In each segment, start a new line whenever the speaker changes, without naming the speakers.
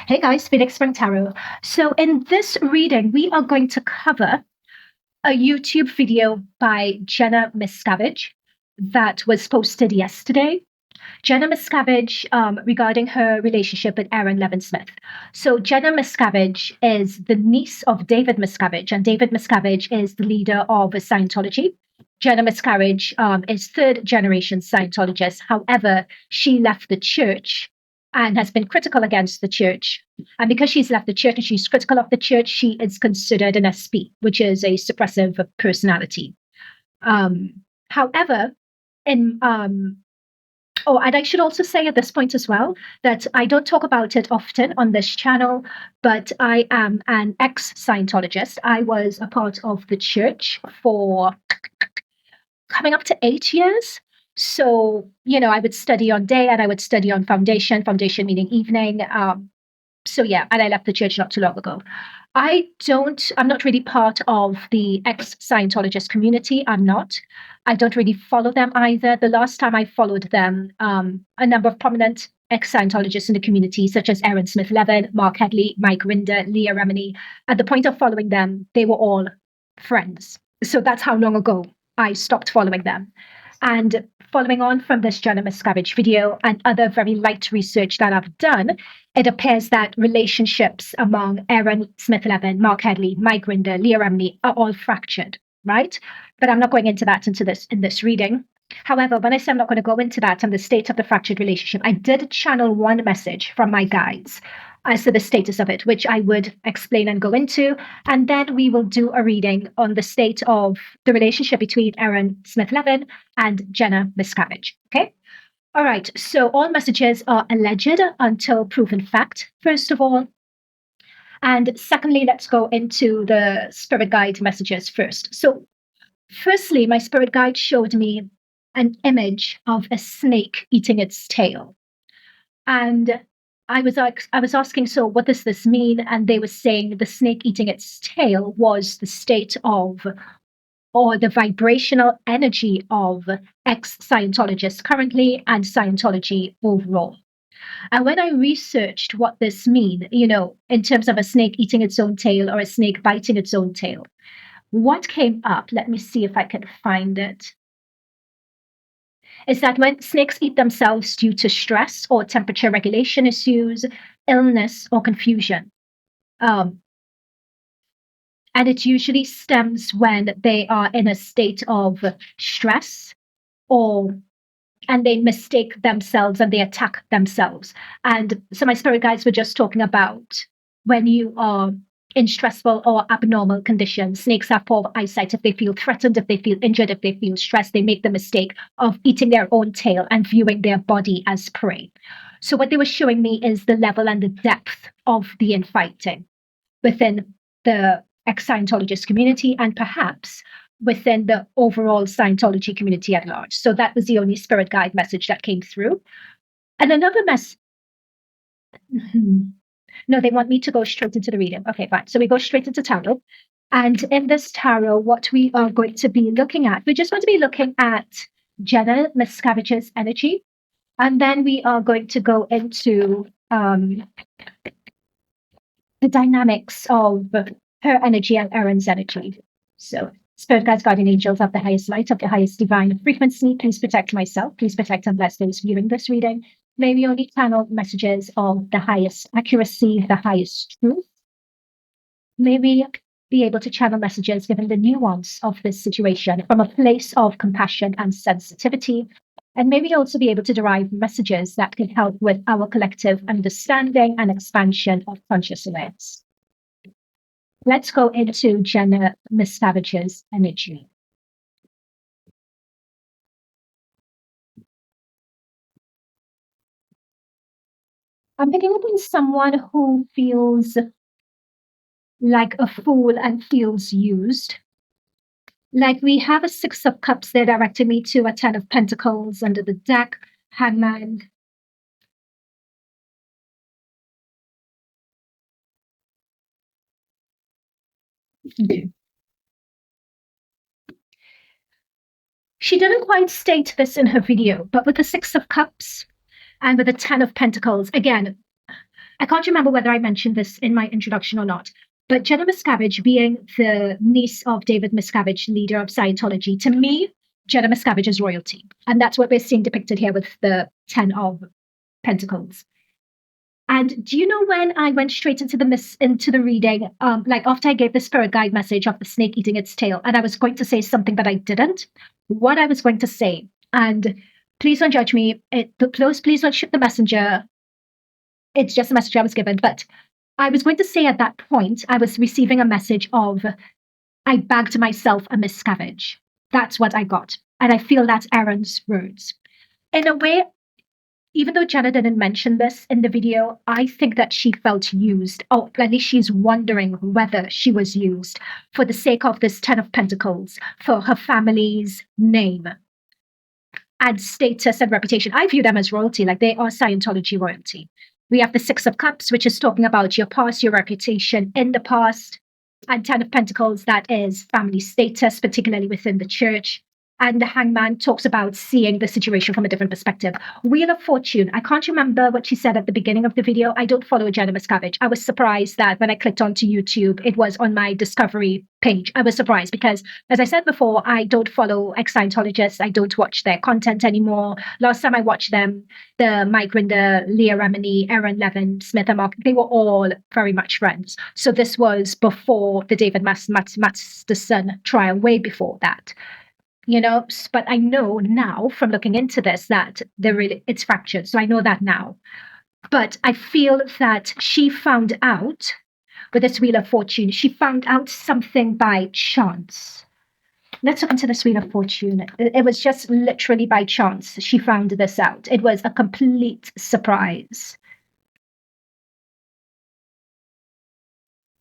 Hey guys, phoenixspringtarot. So in this reading, we are going to cover a YouTube video by Jenna Miscavige that was posted yesterday. Jenna Miscavige regarding her relationship with Aaron Levin-Smith. So Jenna Miscavige is the niece of David Miscavige, and David Miscavige is the leader of Scientology. Jenna Miscavige is third generation Scientologist. However, she left the church and has been critical against the church. And because she's left the church and she's critical of the church, she is considered an SP, which is a suppressive personality. However, in Oh, and I should also say at this point as well that I don't talk about it often on this channel, but I am an ex-Scientologist. I was a part of the church for coming up to 8 years. So, I would study on day and I would study on foundation meaning evening. And I left the church not too long ago. I'm not really part of the ex-Scientologist community. I'm not. I don't really follow them either. The last time I followed them, a number of prominent ex-Scientologists in the community, such as Aaron Smith-Levin, Mark Headley, Mike Rinder, Leah Remini, at the point of following them, they were all friends. So that's how long ago I stopped following them. And following on from this Jenna Miscavige video and other very light research that I've done, it appears that relationships among Aaron Smith-Levin, Mark Headley, Mike Rinder, Leah Remini are all fractured, right? But I'm not going into that in this reading. However, when I say I'm not going to go into that and the state of the fractured relationship, I did channel one message from my guides as to the status of it, which I would explain and go into. And then we will do a reading on the state of the relationship between Aaron Smith-Levin and Jenna Miscavige. Okay? All right. So all messages are alleged until proven fact, first of all. And secondly, let's go into the spirit guide messages first. So firstly, my spirit guide showed me an image of a snake eating its tail. And I was asking, so what does this mean? And they were saying the snake eating its tail was the state of, or the vibrational energy of ex-Scientologists currently and Scientology overall. And when I researched what this means, in terms of a snake eating its own tail or a snake biting its own tail, what came up, let me see if I can find it, is that when snakes eat themselves due to stress or temperature regulation issues, illness, or confusion. And it usually stems when they are in a state of stress and they mistake themselves and they attack themselves. And so my spirit guides were just talking about when you are in stressful or abnormal conditions. Snakes have poor eyesight. If they feel threatened, if they feel injured, if they feel stressed, they make the mistake of eating their own tail and viewing their body as prey. So what they were showing me is the level and the depth of the infighting within the ex-Scientologist community and perhaps within the overall Scientology community at large. So that was the only spirit guide message that came through. And another message. No, they want me to go straight into the reading. Okay, fine. So we go straight into tarot. And in this tarot, what we are going to be looking at, we're just going to be looking at Jenna Miscavige's energy. And then we are going to go into the dynamics of her energy and Aaron's energy. So spirit guides, guardian angels of the highest light, of the highest divine frequency, please protect myself. Please protect and bless those viewing this reading. May we only channel messages of the highest accuracy, the highest truth. May we be able to channel messages given the nuance of this situation from a place of compassion and sensitivity. And may we also be able to derive messages that can help with our collective understanding and expansion of consciousness. Let's go into Jenna Miscavige's energy. I'm picking up on someone who feels like a fool and feels used. Like we have a 6 of Cups there directing me to a 10 of Pentacles under the deck, Hangman. Okay. She didn't quite state this in her video, but with the 6 of Cups and with the 10 of Pentacles, again, I can't remember whether I mentioned this in my introduction or not, but Jenna Miscavige, being the niece of David Miscavige, leader of Scientology, to me, Jenna Miscavige is royalty. And that's what we're seeing depicted here with the 10 of Pentacles. And do you know when I went straight into the reading, like after I gave the spirit guide message of the snake eating its tail, and I was going to say something but I didn't. What I was going to say, and please don't judge me. Please don't shoot the messenger. It's just a message I was given. But I was going to say at that point, I was receiving a message of, I bagged myself a Miscavige. That's what I got. And I feel that's Aaron's words. In a way, even though Jenna didn't mention this in the video, I think that she felt used. Or at least she's wondering whether she was used for the sake of this 10 of Pentacles, for her family's name and status and reputation. I view them as royalty, like they are Scientology royalty. We have the 6 of Cups, which is talking about your past, your reputation in the past, and 10 of Pentacles, that is family status, particularly within the church. And the Hangman talks about seeing the situation from a different perspective. Wheel of Fortune. I can't remember what she said at the beginning of the video. I don't follow Jenna Miscavige. I was surprised that when I clicked onto YouTube, it was on my discovery page. I was surprised because, as I said before, I don't follow ex-Scientologists. I don't watch their content anymore. Last time I watched them, the Mike Rinder, Leah Remini, Aaron Levin, Smith and Mark, they were all very much friends. So this was before the David Masterson trial, way before that. You know, but I know now from looking into this that it's fractured. So I know that now. But I feel that she found out with this Wheel of Fortune, she found out something by chance. Let's look into this Wheel of Fortune. It was just literally by chance she found this out. It was a complete surprise.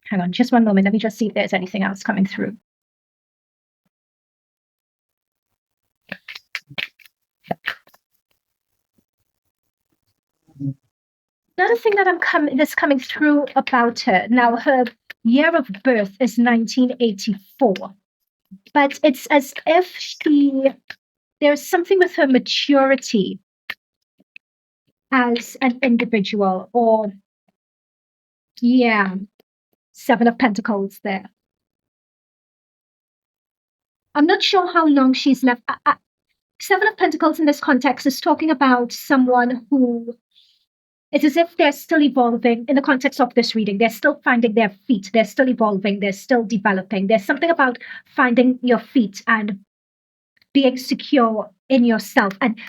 Hang on, just one moment. Let me just see if there's anything else coming through. Another thing that that's coming through about her now, her year of birth is 1984, but it's as if there's something with her maturity as an individual, or yeah, 7 of Pentacles there. I'm not sure how long she's left. 7 of Pentacles in this context is talking about someone who, it's as if they're still evolving in the context of this reading. They're still finding their feet. They're still evolving. They're still developing. There's something about finding your feet and being secure in yourself. And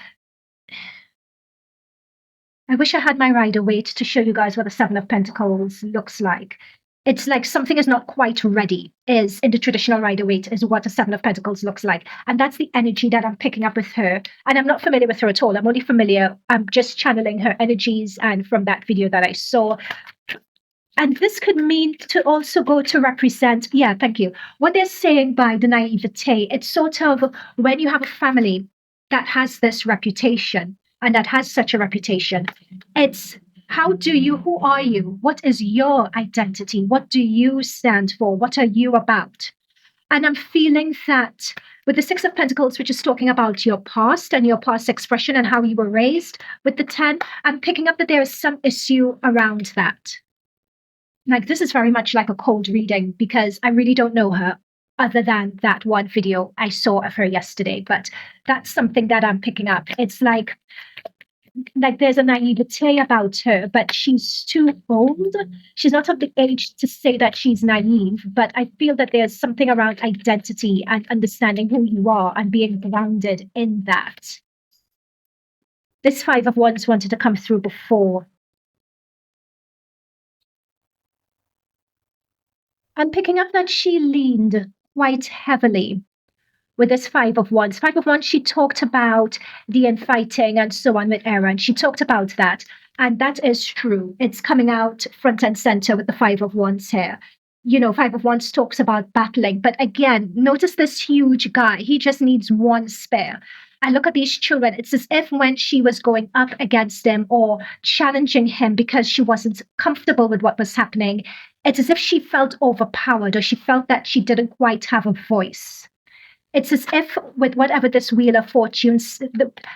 I wish I had my Rider-Waite to show you guys what the 7 of Pentacles looks like. It's like something is not quite ready, is in the traditional Rider-Waite, is what a 7 of Pentacles looks like. And that's the energy that I'm picking up with her. And I'm not familiar with her at all. I'm just channeling her energies and from that video that I saw. And this could mean to also go to represent, yeah, thank you. What they're saying by the naivete, it's sort of when you have a family that has this reputation and that has such a reputation, it's who are you? What is your identity? What do you stand for? What are you about? And I'm feeling that with the 6 of Pentacles, which is talking about your past and your past expression and how you were raised, with the 10, I'm picking up that there is some issue around that. Like, this is very much like a cold reading because I really don't know her other than that one video I saw of her yesterday. But that's something that I'm picking up. It's like there's a naivete about her, but she's too old. She's not of the age to say that she's naive, but I feel that there's something around identity and understanding who you are and being grounded in that. This 5 of Wands wanted to come through before. I'm picking up that she leaned quite heavily with this 5 of Wands. 5 of Wands, she talked about the infighting and so on with Aaron. She talked about that. And that is true. It's coming out front and center with the 5 of Wands here. You know, 5 of Wands talks about battling. But again, notice this huge guy. He just needs one spare. And look at these children. It's as if when she was going up against him or challenging him because she wasn't comfortable with what was happening, it's as if she felt overpowered or she felt that she didn't quite have a voice. It's as if with whatever this Wheel of Fortune,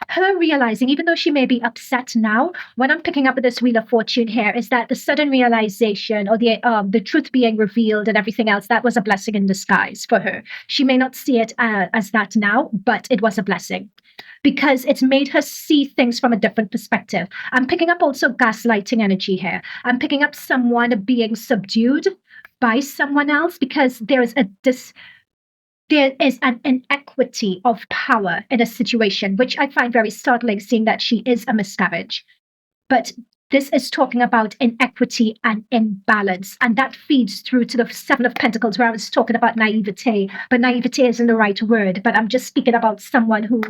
her realizing, even though she may be upset now, what I'm picking up with this Wheel of Fortune here is that the sudden realization or the truth being revealed and everything else, that was a blessing in disguise for her. She may not see it as that now, but it was a blessing because it's made her see things from a different perspective. I'm picking up also gaslighting energy here. I'm picking up someone being subdued by someone else because there is an inequity of power in a situation, which I find very startling, seeing that she is a miscarriage. But this is talking about inequity and imbalance. And that feeds through to the Seven of Pentacles, where I was talking about naivete. But naivete isn't the right word. But I'm just speaking about someone who,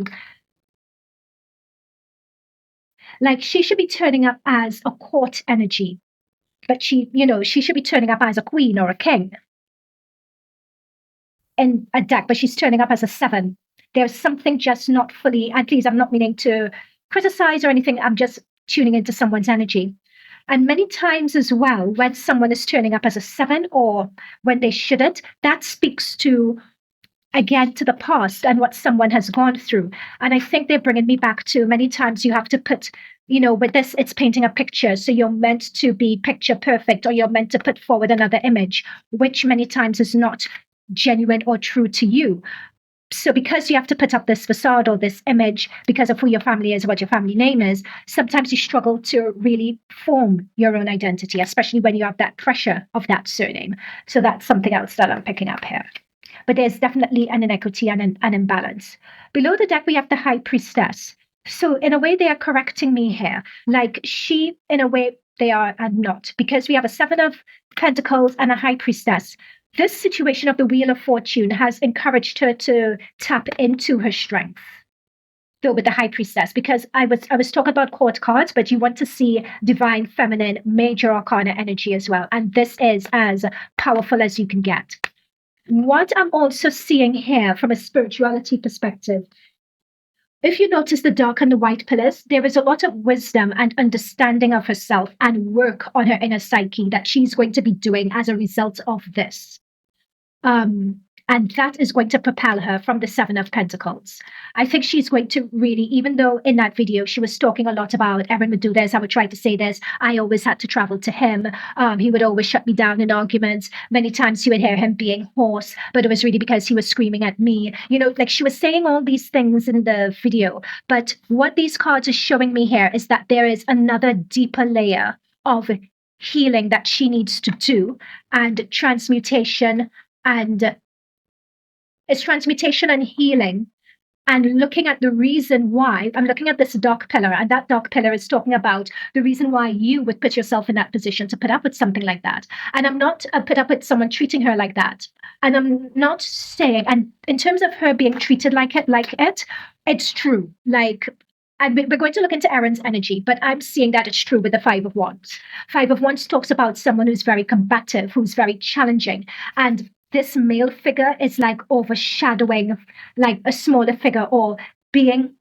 like, she should be turning up as a court energy. But she should be turning up as a queen or a king in a deck, but she's turning up as a 7. There's something just not fully, and please, I'm not meaning to criticize or anything. I'm just tuning into someone's energy. And many times as well, when someone is turning up as a 7 or when they shouldn't, that speaks to, again, to the past and what someone has gone through. And I think they're bringing me back to many times you have to put, with this, it's painting a picture. So you're meant to be picture perfect, or you're meant to put forward another image, which many times is not genuine or true to you. So because you have to put up this facade or this image because of who your family is, what your family name is, sometimes you struggle to really form your own identity, especially when you have that pressure of that surname. So that's something else that I'm picking up here. But there's definitely an inequity and an imbalance. Below the deck, we have the High Priestess. So in a way, they are correcting me here. Like she, in a way, they are and not, because we have a 7 of Pentacles and a High Priestess. This situation of the Wheel of Fortune has encouraged her to tap into her strength. Though with the High Priestess, because I was talking about court cards, but you want to see divine, feminine, major arcana energy as well. And this is as powerful as you can get. What I'm also seeing here from a spirituality perspective, if you notice the dark and the white pillars, there is a lot of wisdom and understanding of herself and work on her inner psyche that she's going to be doing as a result of this. And that is going to propel her from the 7 of Pentacles. I think she's going to really, even though in that video she was talking a lot about Aaron would do this, I would try to say this, I always had to travel to him. He would always shut me down in arguments. Many times you would hear him being hoarse, but it was really because he was screaming at me. Like she was saying all these things in the video. But what these cards are showing me here is that there is another deeper layer of healing that she needs to do, and transmutation. And it's transmutation and healing, and looking at the reason why. I'm looking at this dark pillar, and that dark pillar is talking about the reason why you would put yourself in that position to put up with something like that. And I'm not put up with someone treating her like that. And I'm not saying, and in terms of her being treated like it, it's true. Like, and we're going to look into Aaron's energy, but I'm seeing that it's true with the 5 of Wands. 5 of Wands talks about someone who's very combative, who's very challenging. And this male figure is like overshadowing like a smaller figure, or being,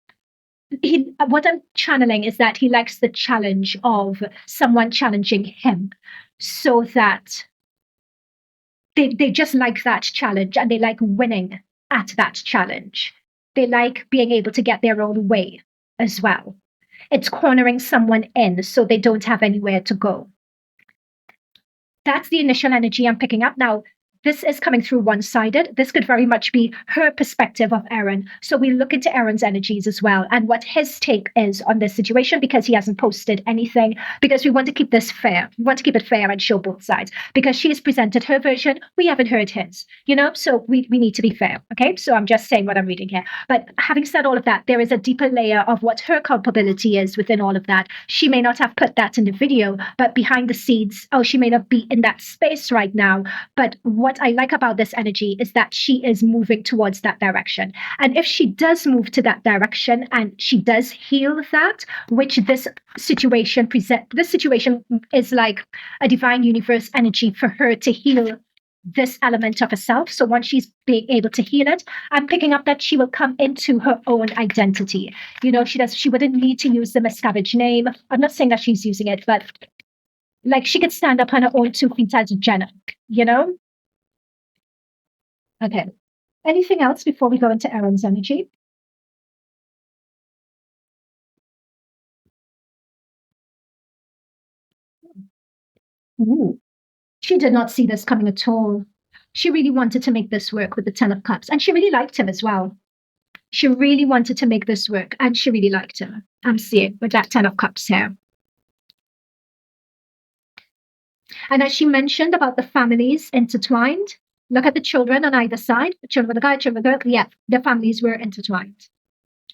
what I'm channeling is that he likes the challenge of someone challenging him, so that they just like that challenge, and they like winning at that challenge. They like being able to get their own way as well. It's cornering someone in so they don't have anywhere to go. That's the initial energy I'm picking up. Now, this is coming through one-sided. This could very much be her perspective of Aaron. So we look into Aaron's energies as well, and what his take is on this situation, because he hasn't posted anything, because we want to keep this fair. We want to keep it fair and show both sides, because she has presented her version. We haven't heard his, so we need to be fair. Okay. So I'm just saying what I'm reading here. But having said all of that, there is a deeper layer of what her culpability is within all of that. She may not have put that in the video, but behind the scenes, she may not be in that space right now. But what I like about this energy is that she is moving towards that direction. And if she does move to that direction and she does heal that, which this situation is like a divine universe energy for her to heal this element of herself. So once she's being able to heal it, I'm picking up that she will come into her own identity. She wouldn't need to use the Miscavige name. I'm not saying that she's using it, but like she could stand up on her own 2 feet as Jenna, Okay. Anything else before we go into Aaron's energy? Ooh. She did not see this coming at all. She really wanted to make this work with the Ten of Cups, and she really liked him as well. She really wanted to make this work, and she really liked him. I'm seeing with that Ten of Cups here. And as she mentioned about the families intertwined, look at the children on either side, the children of the guy, children of the girl. Yeah, the families were intertwined.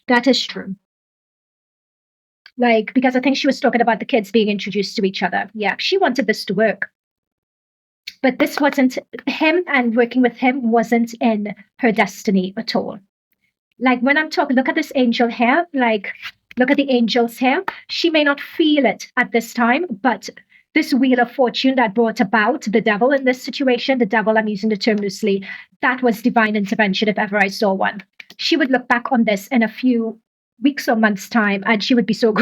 That is true. Like, because I think she was talking about the kids being introduced to each other. Yeah, she wanted this to work. But this wasn't him, and working with him wasn't in her destiny at all. Like when I'm talking, look at this angel here, like look at the angels here. She may not feel it at this time, but this wheel of fortune that brought about the devil in this situation, the devil, I'm using the term loosely, that was divine intervention if ever I saw one. She would look back on this in a few weeks or months time and she would be so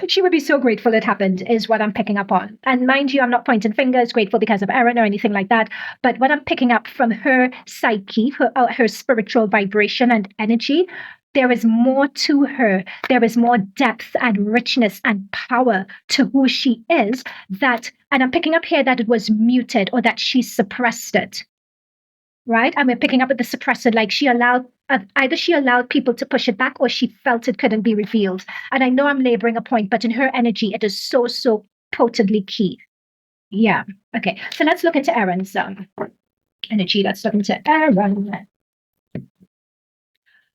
she would be so grateful it happened, is what I'm picking up on. And mind you, I'm not pointing fingers, grateful because of Erin or anything like that, but what I'm picking up from her psyche, her spiritual vibration and energy, there is more to her. There is more depth and richness and power to who she is, that, and I'm picking up here that it was muted or that she suppressed it. Right? And we're picking up at the suppressor, like she allowed, either she allowed people to push it back or she felt it couldn't be revealed. And I know I'm laboring a point, but in her energy, it is so, so potently key. Yeah. Okay. So let's look into Aaron's energy. Let's look into Aaron.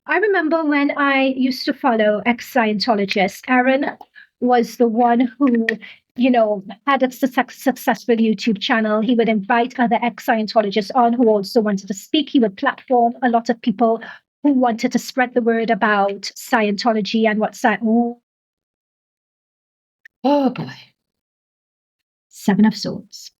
I remember when I used to follow ex-Scientologists, Aaron was the one who, had a successful YouTube channel. He would invite other ex-Scientologists on who also wanted to speak. He would platform a lot of people who wanted to spread the word about Scientology and what oh boy. Seven of Swords.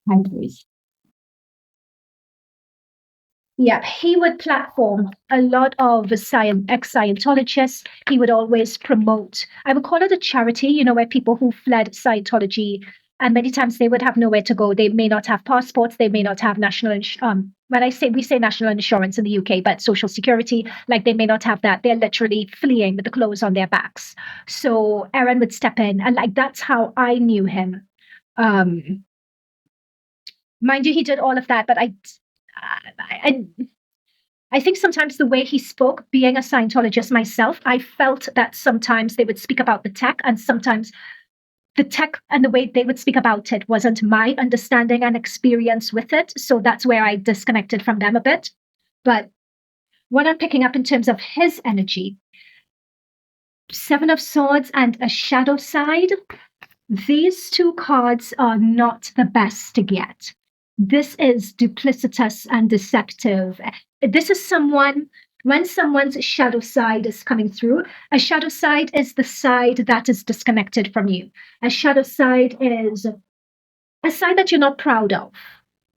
Boundaries. Yeah, he would platform a lot of ex-Scientologists. He would always promote, I would call it a charity, where people who fled Scientology, and many times they would have nowhere to go. They may not have passports. They may not have when we say national insurance in the UK, but social security, like they may not have that. They're literally fleeing with the clothes on their backs. So Aaron would step in, and like that's how I knew him. Mind you, he did all of that, but I I think sometimes the way he spoke, being a Scientologist myself, I felt that sometimes they would speak about the tech, and sometimes the tech and the way they would speak about it wasn't my understanding and experience with it. So that's where I disconnected from them a bit. But what I'm picking up in terms of his energy, Seven of Swords and a shadow side, these two cards are not the best to get. This is duplicitous and deceptive. This is when someone's shadow side is coming through, a shadow side is the side that is disconnected from you. A shadow side is a side that you're not proud of,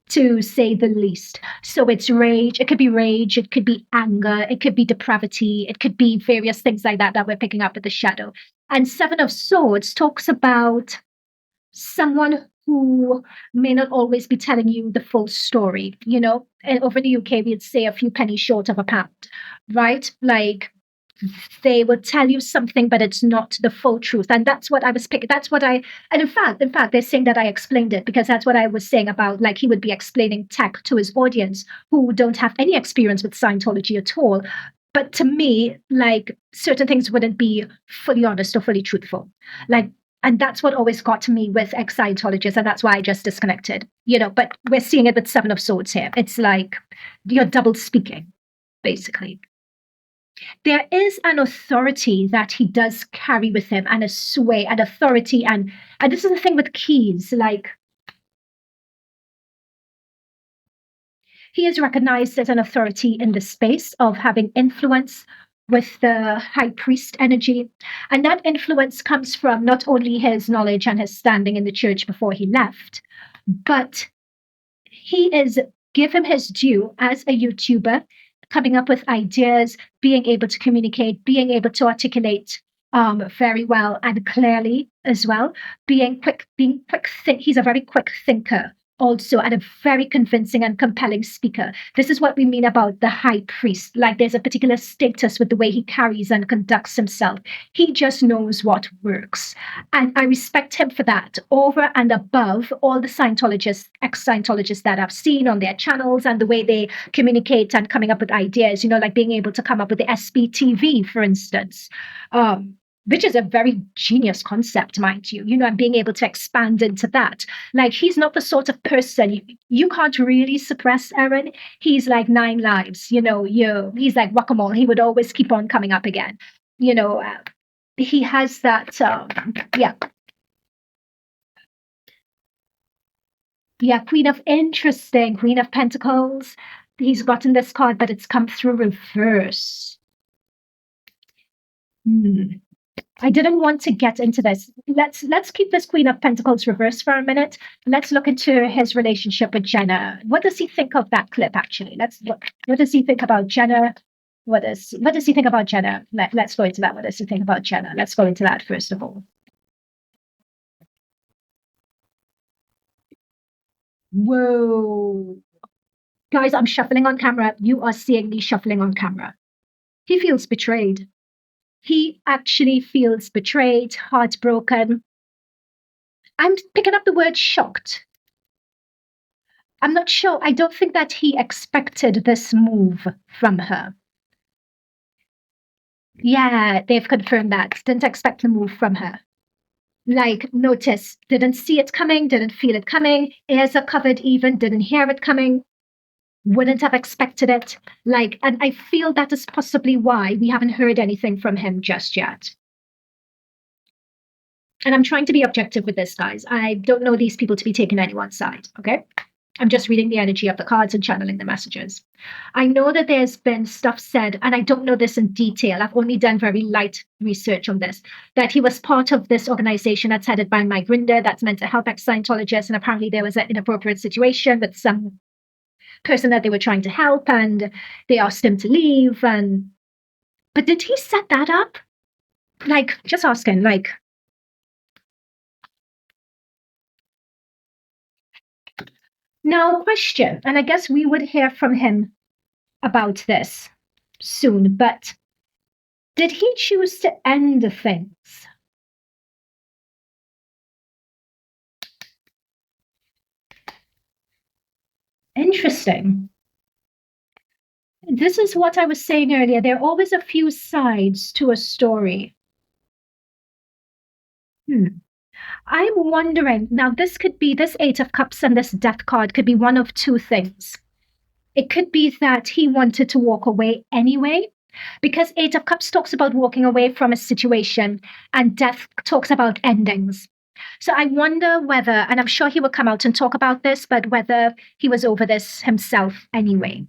to say the least. So it's rage. It could be anger, it could be depravity, it could be various things like that that we're picking up with the shadow. And Seven of Swords talks about someone who may not always be telling you the full story, And over in the UK, we'd say a few pennies short of a pound, right? Like they will tell you something, but it's not the full truth. And that's what I was picking. And in fact, they're saying that I explained it because that's what I was saying about, like, he would be explaining tech to his audience who don't have any experience with Scientology at all. But to me, like, certain things wouldn't be fully honest or fully truthful. Like, and that's what always got to me with ex-Scientologists, and that's why I just disconnected, But we're seeing it with Seven of Swords here. It's like you're double speaking, basically. There is an authority that he does carry with him, and a sway and authority. And this is the thing with keys, like he is recognized as an authority in the space of having influence with the high priest energy. And that influence comes from not only his knowledge and his standing in the church before he left, but give him his due as a YouTuber, coming up with ideas, being able to communicate, being able to articulate very well and clearly as well. He's a very quick thinker also, and a very convincing and compelling speaker. This is what we mean about the high priest. Like, there's a particular status with the way he carries and conducts himself. He just knows what works. And I respect him for that over and above all the Scientologists, ex-Scientologists that I've seen on their channels and the way they communicate and coming up with ideas, like being able to come up with the SBTV, for instance. Which is a very genius concept, mind you, and being able to expand into that. Like, he's not the sort of person, you can't really suppress Aaron. He's like 9 lives, he's like whack-a-mole. He would always keep on coming up again. He has that, yeah. Yeah, Queen of Pentacles. He's gotten this card, but it's come through reverse. I didn't want to get into this. Let's keep this Queen of Pentacles reversed for a minute. Let's look into his relationship with Jenna. What does he think of that clip, actually? Let's look. What does he think about Jenna? What does he think about Jenna? Let's go into that. What does he think about Jenna? Let's go into that first of all. Whoa. Guys, I'm shuffling on camera. You are seeing me shuffling on camera. He feels betrayed. He actually feels betrayed, heartbroken. I'm picking up the word shocked. I'm not sure. I don't think that he expected this move from her. Yeah, they've confirmed that. Didn't expect the move from her. Like, notice, didn't see it coming, didn't feel it coming, ears are covered even, didn't hear it coming, wouldn't have expected it. Like, and I feel that is possibly why we haven't heard anything from him just yet. And I'm trying to be objective with this, guys. I don't know these people to be taking anyone's side, okay? I'm just reading the energy of the cards and channeling the messages. I know that there's been stuff said, and I don't know this in detail. I've only done very light research on this, that he was part of this organization that's headed by Mike Rinder that's meant to help ex-Scientologists, and apparently there was an inappropriate situation with some person that they were trying to help, and they asked him to leave. But did he set that up? Like, just asking, like, now, question, and I guess we would hear from him about this soon, but did he choose to end things? Interesting. This is what I was saying earlier. There are always a few sides to a story. I'm wondering, now this could be, this 8 of Cups and this Death card could be one of two things. It could be that he wanted to walk away anyway, because 8 of Cups talks about walking away from a situation and Death talks about endings. So I wonder whether, and I'm sure he will come out and talk about this, but whether he was over this himself anyway.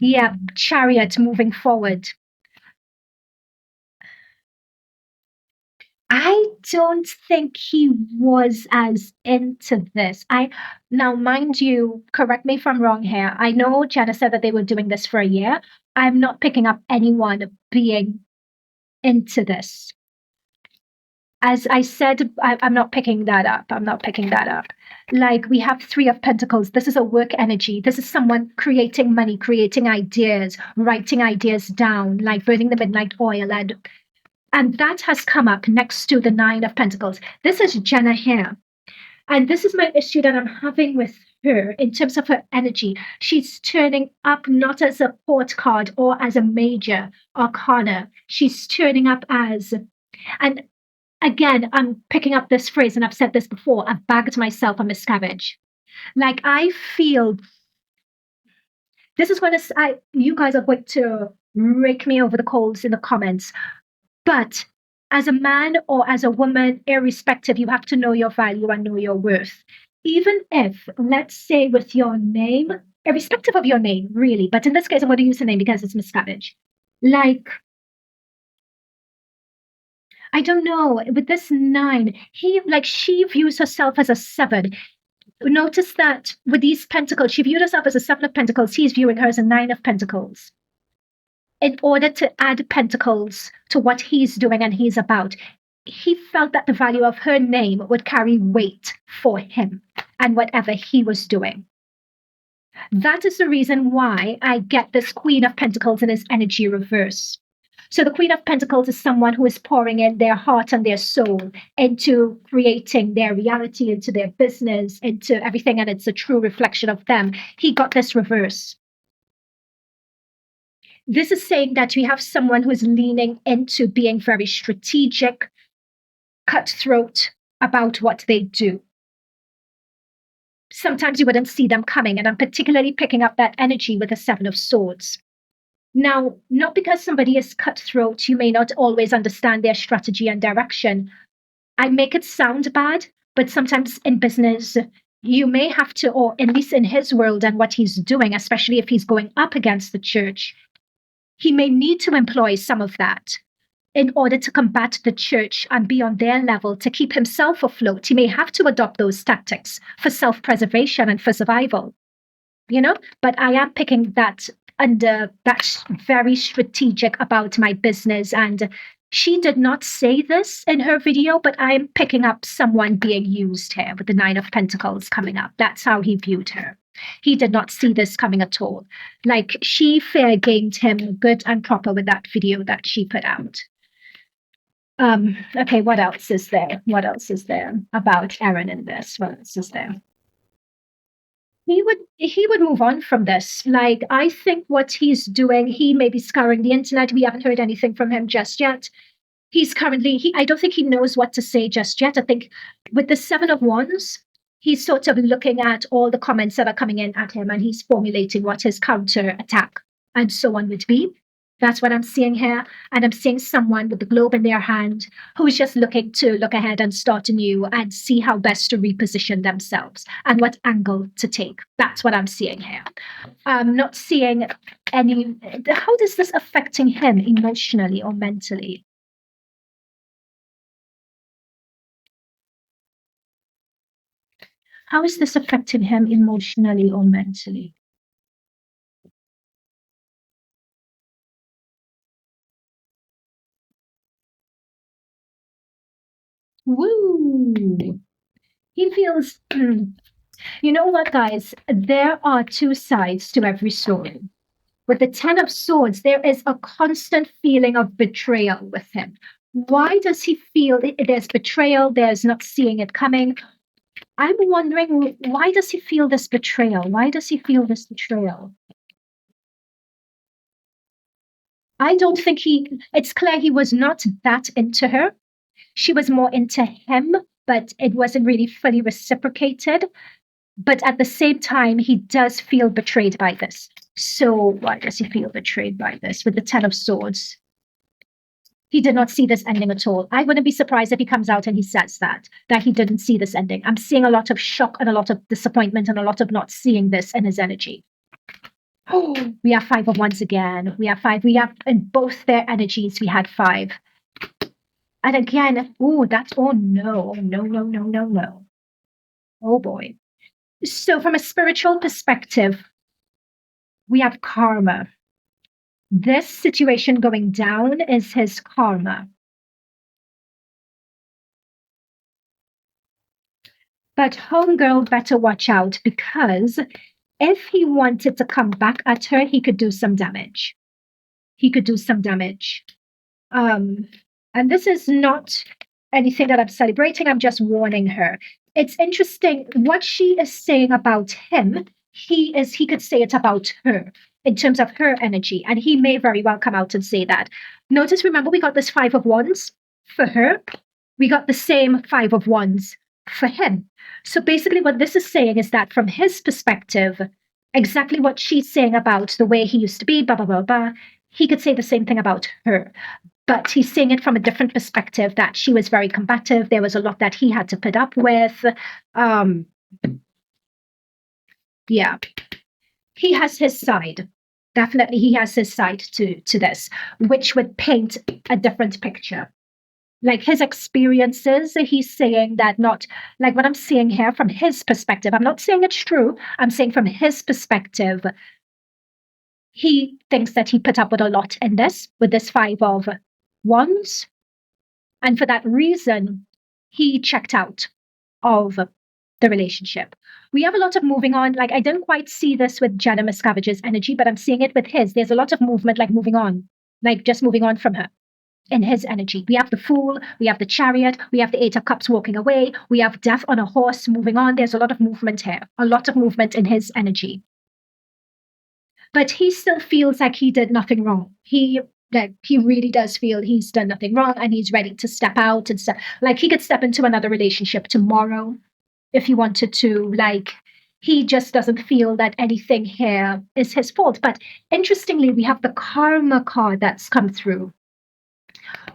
Yeah, Chariot moving forward. I don't think he was as into this. Now, mind you, correct me if I'm wrong here. I know Jenna said that they were doing this for a year. I'm not picking up anyone being into this. As I said, I'm not picking that up. I'm not picking that up. Like, we have 3 of Pentacles. This is a work energy. This is someone creating money, creating ideas, writing ideas down, like burning the midnight oil. And that has come up next to the 9 of Pentacles. This is Jenna here. And this is my issue that I'm having with her in terms of her energy. She's turning up not as a court card or as a major arcana. She's turning up as, and again, I'm picking up this phrase, and I've said this before, I've bagged myself a Miscavige. Like, I feel, this is when you guys are going to rake me over the coals in the comments. But as a man or as a woman, irrespective, you have to know your value and know your worth. Even if, let's say, with your name, irrespective of your name, really, but in this case, I'm going to use the name because it's Miscavige. Like, I don't know, with this 9, she views herself as a 7. Notice that with these pentacles, she viewed herself as a 7 of Pentacles. He's viewing her as a 9 of Pentacles. in order to add pentacles to what he's doing and he's about, he felt that the value of her name would carry weight for him and whatever he was doing. That is the reason why I get this Queen of Pentacles in his energy reverse. So the Queen of Pentacles is someone who is pouring in their heart and their soul into creating their reality, into their business, into everything, and it's a true reflection of them. He got this reverse. This is saying that we have someone who is leaning into being very strategic, cutthroat about what they do. Sometimes you wouldn't see them coming, and I'm particularly picking up that energy with the Seven of Swords. Now, not because somebody is cutthroat, you may not always understand their strategy and direction. I make it sound bad, but sometimes in business, you may have to, or at least in his world and what he's doing, especially if he's going up against the church, he may need to employ some of that in order to combat the church and be on their level to keep himself afloat. He may have to adopt those tactics for self-preservation and for survival, but I am picking that under that's very strategic about my business. And she did not say this in her video, but I'm picking up someone being used here with the Nine of Pentacles coming up. That's how he viewed her. He did not see this coming at all. Like, she fair gamed him good and proper with that video that she put out. Okay, what else is there? What else is there about Aaron in this? What else is there? He would move on from this. Like, I think what he's doing, he may be scouring the internet. We haven't heard anything from him just yet. He's currently, I don't think he knows what to say just yet. I think with the Seven of Wands, he's sort of looking at all the comments that are coming in at him, and he's formulating what his counter attack and so on would be. That's what I'm seeing here. And I'm seeing someone with the globe in their hand who's just looking to look ahead and start anew and see how best to reposition themselves and what angle to take. That's what I'm seeing here. I'm not seeing any. How is this affecting him emotionally or mentally? How is this affecting him emotionally or mentally? Woo! He feels, you know what, guys? There are two sides to every story. With the Ten of Swords, there is a constant feeling of betrayal with him. Why does he feel there's betrayal? There's not seeing it coming. I'm wondering, why does he feel this betrayal? Why does he feel this betrayal? I don't think it's clear he was not that into her. She was more into him, but it wasn't really fully reciprocated. But at the same time, he does feel betrayed by this. So why does he feel betrayed by this? With the Ten of Swords, he did not see this ending at all. I wouldn't be surprised if he comes out and he says that he didn't see this ending. I'm seeing a lot of shock and a lot of disappointment and a lot of not seeing this in his energy. Oh, we have Five of Wands again. We have five. We have in both their energies, we had five. And again, oh, no. Oh boy. So from a spiritual perspective, we have karma. This situation going down is his karma. But homegirl better watch out, because if he wanted to come back at her, he could do some damage. And this is not anything that I'm celebrating. I'm just warning her. It's interesting what she is saying about him. He could say it about her in terms of her energy, and he may very well come out and say that. Remember, we got this Five of Wands for her. We got the same Five of Wands for him. So basically what this is saying is that from his perspective, exactly what she's saying about the way he used to be, blah, blah, blah, blah, he could say the same thing about her. But he's seeing it from a different perspective, that she was very combative. There was a lot that he had to put up with. Yeah. He has his side. Definitely he has his side to this, which would paint a different picture. Like his experiences, he's saying that, not like what I'm seeing here from his perspective. I'm not saying it's true. I'm saying from his perspective, he thinks that he put up with a lot in this, with this 5 of Wands. And for that reason, he checked out of the relationship. We have a lot of moving on. Like, I didn't quite see this with Jenna Miscavige's energy, but I'm seeing it with his. There's a lot of movement, like moving on, like just moving on from her in his energy. We have the Fool, we have the Chariot, we have the Eight of Cups walking away, we have Death on a horse moving on. There's a lot of movement here, a lot of movement in his energy. But he still feels like he did nothing wrong. He really does feel he's done nothing wrong, and he's ready to step out and step. Like, he could step into another relationship tomorrow if he wanted to. Like, he just doesn't feel that anything here is his fault. But interestingly, we have the karma card that's come through.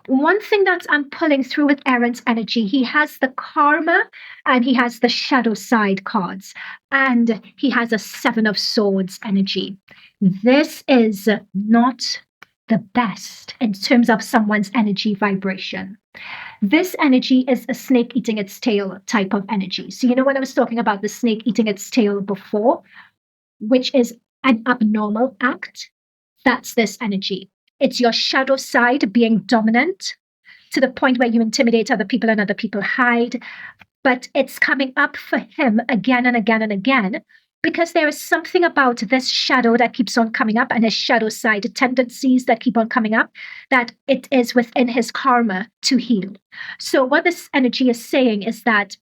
One thing that I'm pulling through with Aaron's energy, he has the karma and he has the shadow side cards, and he has a 7 of Swords energy. This is not the best in terms of someone's energy vibration. This energy is a snake eating its tail type of energy. So, you know, when I was talking about the snake eating its tail before, which is an abnormal act, that's this energy. It's your shadow side being dominant to the point where you intimidate other people and other people hide. But it's coming up for him again and again and again, because there is something about this shadow that keeps on coming up, and his shadow side tendencies that keep on coming up, that it is within his karma to heal. So what this energy is saying is that,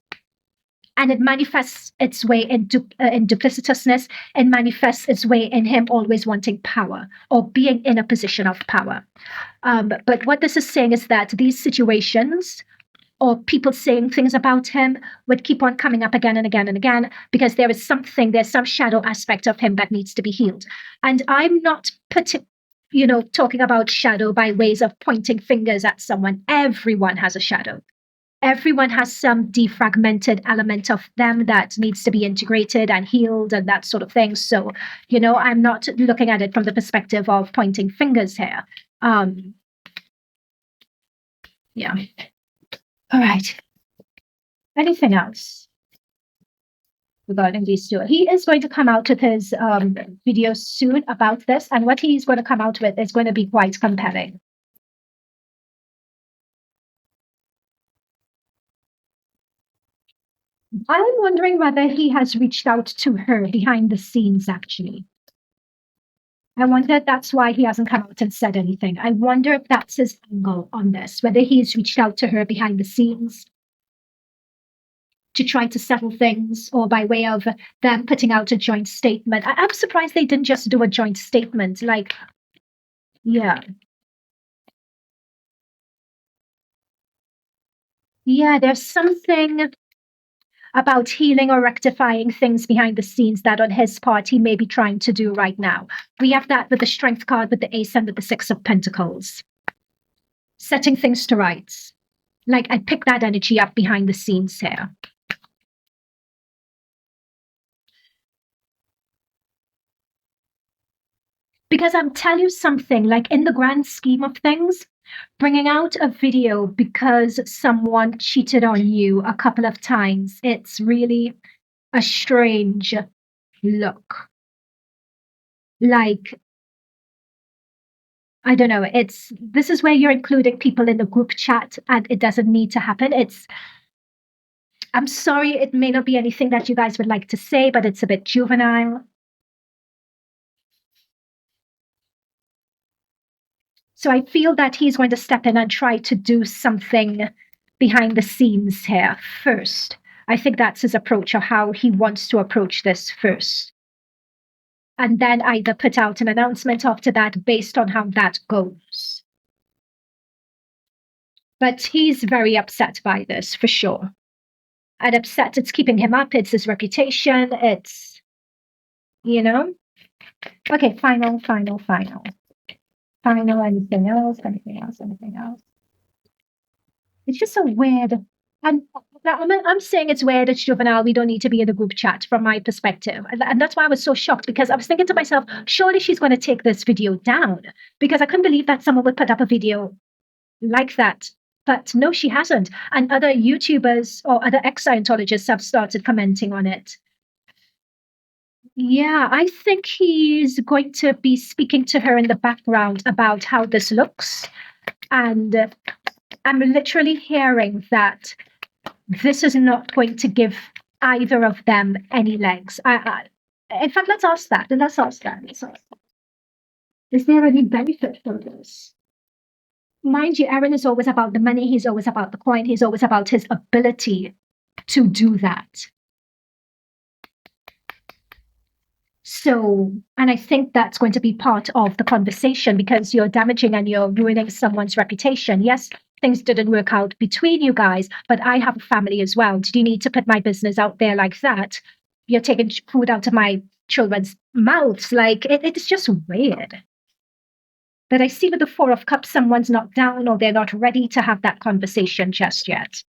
and it manifests its way in duplicitousness, and manifests its way in him always wanting power or being in a position of power. But what this is saying is that these situations, or people saying things about him, would keep on coming up again and again and again, because there's some shadow aspect of him that needs to be healed. And I'm not talking about shadow by ways of pointing fingers at someone. Everyone has a shadow. Everyone has some defragmented element of them that needs to be integrated and healed and that sort of thing. So, I'm not looking at it from the perspective of pointing fingers here. Yeah. All right. Anything else regarding these two? He is going to come out with his video soon about this, and what he's going to come out with is going to be quite compelling. I'm wondering whether he has reached out to her behind the scenes, actually. I wonder if that's why he hasn't come out and said anything. I wonder if that's his angle on this, whether he's reached out to her behind the scenes to try to settle things, or by way of them putting out a joint statement. I'm surprised they didn't just do a joint statement. Like, yeah. Yeah, there's something about healing or rectifying things behind the scenes that on his part he may be trying to do right now. We have that with the Strength card, with the Ace, and with the Six of Pentacles. Setting things to rights. Like, I pick that energy up behind the scenes here. Because I'm telling you something, like, in the grand scheme of things, bringing out a video because someone cheated on you a couple of times, it's really a strange look. Like, I don't know, this is where you're including people in the group chat, and it doesn't need to happen. I'm sorry, it may not be anything that you guys would like to say, but it's a bit juvenile. So I feel that he's going to step in and try to do something behind the scenes here first. I think that's his approach, or how he wants to approach this first. And then either put out an announcement after that based on how that goes. But he's very upset by this, for sure. And upset, it's keeping him up, it's his reputation, it's, Okay, final. Final, anything else? It's just so weird. And I'm saying it's weird, it's juvenile, we don't need to be in the group chat from my perspective. And that's why I was so shocked, because I was thinking to myself, surely she's going to take this video down, because I couldn't believe that someone would put up a video like that. But no, she hasn't. And other YouTubers or other ex-Scientologists have started commenting on it. Yeah, I think he's going to be speaking to her in the background about how this looks. And I'm literally hearing that this is not going to give either of them any legs. In fact, let's ask that. Let's ask that. Is there any benefit from this? Mind you, Aaron is always about the money. He's always about the coin. He's always about his ability to do that. So, and I think that's going to be part of the conversation because you're damaging and you're ruining someone's reputation. Yes, things didn't work out between you guys, but I have a family as well. Did you need to put my business out there like that? You're taking food out of my children's mouths. Like, it's just weird. But I see with the Four of Cups, someone's not down or they're not ready to have that conversation just yet.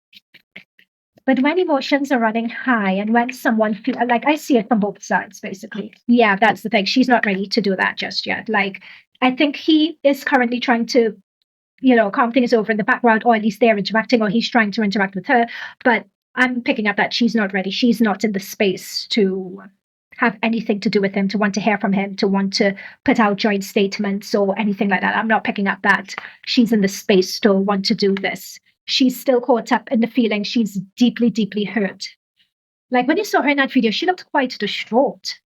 But when emotions are running high and when someone feel like I see it from both sides, basically. Yeah, that's the thing. She's not ready to do that just yet. Like, I think he is currently trying to, calm things over in the background, or at least they're interacting, or he's trying to interact with her. But I'm picking up that she's not ready. She's not in the space to have anything to do with him, to want to hear from him, to want to put out joint statements or anything like that. I'm not picking up that she's in the space to want to do this. She's still caught up in the feeling. She's deeply, deeply hurt. Like when you saw her in that video, she looked quite distraught.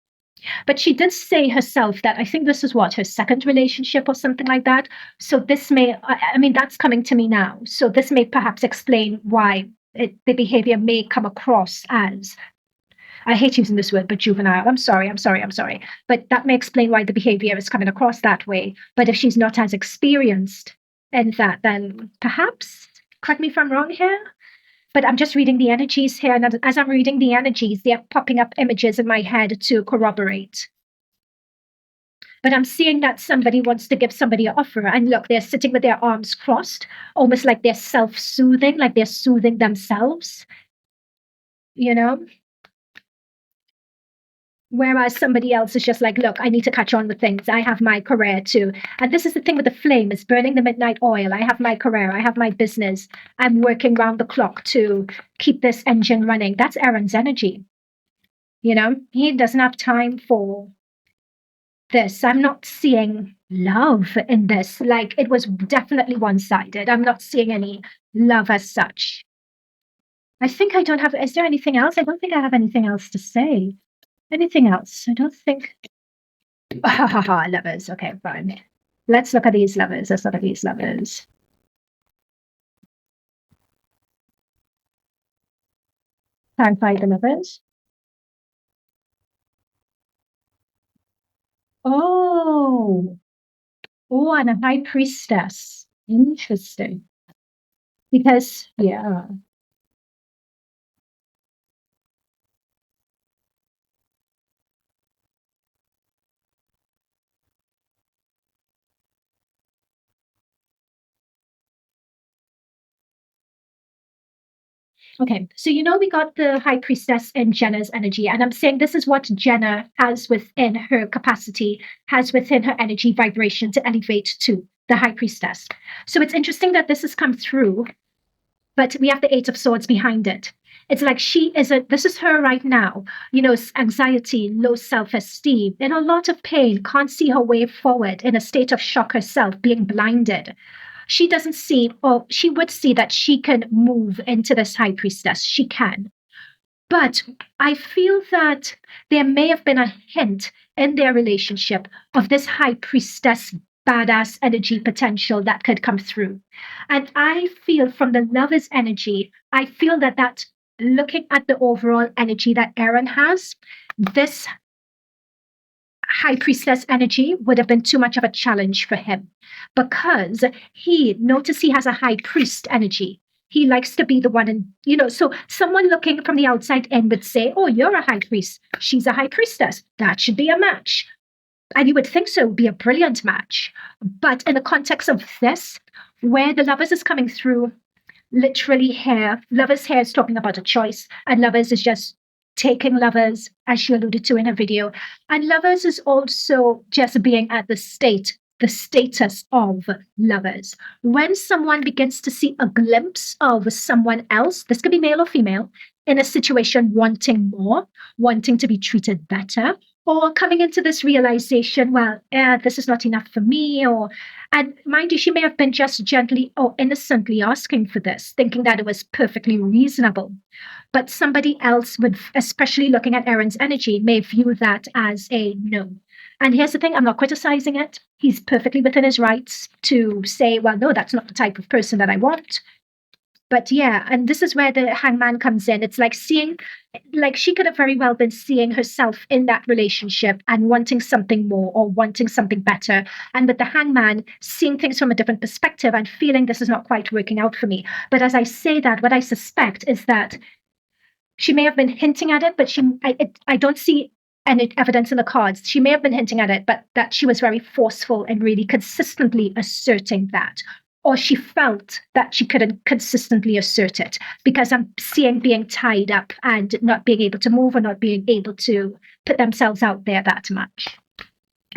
But she did say herself that I think this is what, her second relationship or something like that. So this may, I mean, that's coming to me now. So this may perhaps explain why the behavior may come across as, I hate using this word, but juvenile. I'm sorry. But that may explain why the behavior is coming across that way. But if she's not as experienced in that, then perhaps, correct me if I'm wrong here, but I'm just reading the energies here. And as I'm reading the energies, they're popping up images in my head to corroborate. But I'm seeing that somebody wants to give somebody an offer. And look, they're sitting with their arms crossed, almost like they're self-soothing, like they're soothing themselves, Whereas somebody else is just like, look, I need to catch on with things. I have my career too. And this is the thing with the flame, is burning the midnight oil. I have my career. I have my business. I'm working round the clock to keep this engine running. That's Aaron's energy. He doesn't have time for this. I'm not seeing love in this. Like, it was definitely one-sided. I'm not seeing any love as such. I think I don't have, is there anything else? I don't think I have anything else to say. Anything else? I don't think. Lovers. Okay, fine. Let's look at these lovers. Clarify the lovers. Oh, and a high priestess. Interesting. Because, yeah. Okay, so we got the high priestess in Jenna's energy, and I'm saying this is what Jenna has within her capacity, has within her energy vibration to elevate to the high priestess. So it's interesting that this has come through, but we have the Eight of Swords behind it. It's like this is her right now, anxiety, low self-esteem, in a lot of pain, can't see her way forward, in a state of shock herself, being blinded. She doesn't see, or she would see that she can move into this high priestess. She can. But I feel that there may have been a hint in their relationship of this high priestess badass energy potential that could come through. And I feel from the lover's energy, I feel that looking at the overall energy that Aaron has, this high priestess energy would have been too much of a challenge for him, because notice he has a high priest energy. He likes to be the one, and so someone looking from the outside in would say, oh, you're a high priest, she's a high priestess, that should be a match. And you would think so, it would be a brilliant match. But in the context of this, where the lovers is coming through, literally here, lovers here is talking about a choice, and lovers is just taking lovers, as she alluded to in her video. And lovers is also just being at the status of lovers. When someone begins to see a glimpse of someone else, this could be male or female, in a situation wanting more, wanting to be treated better, or coming into this realization, well, this is not enough for me, and mind you, she may have been just gently or innocently asking for this, thinking that it was perfectly reasonable. But somebody else would, especially looking at Aaron's energy, may view that as a no. And here's the thing, I'm not criticizing it. He's perfectly within his rights to say, well, no, that's not the type of person that I want. But yeah, and this is where the hangman comes in. It's like seeing, like she could have very well been seeing herself in that relationship and wanting something more or wanting something better. And with the hangman, seeing things from a different perspective and feeling this is not quite working out for me. But as I say that, what I suspect is that she may have been hinting at it, but I don't see any evidence in the cards. She may have been hinting at it, but that she was very forceful and really consistently asserting that. Or she felt that she couldn't consistently assert it because I'm seeing being tied up and not being able to move or not being able to put themselves out there that much.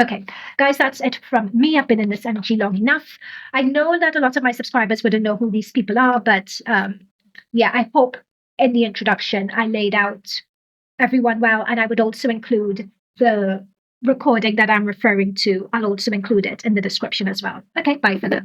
Okay, guys, that's it from me. I've been in this energy long enough. I know that a lot of my subscribers wouldn't know who these people are, but yeah, I hope in the introduction I laid out everyone well, and I would also include the recording that I'm referring to. I'll also include it in the description as well. Okay, bye for now.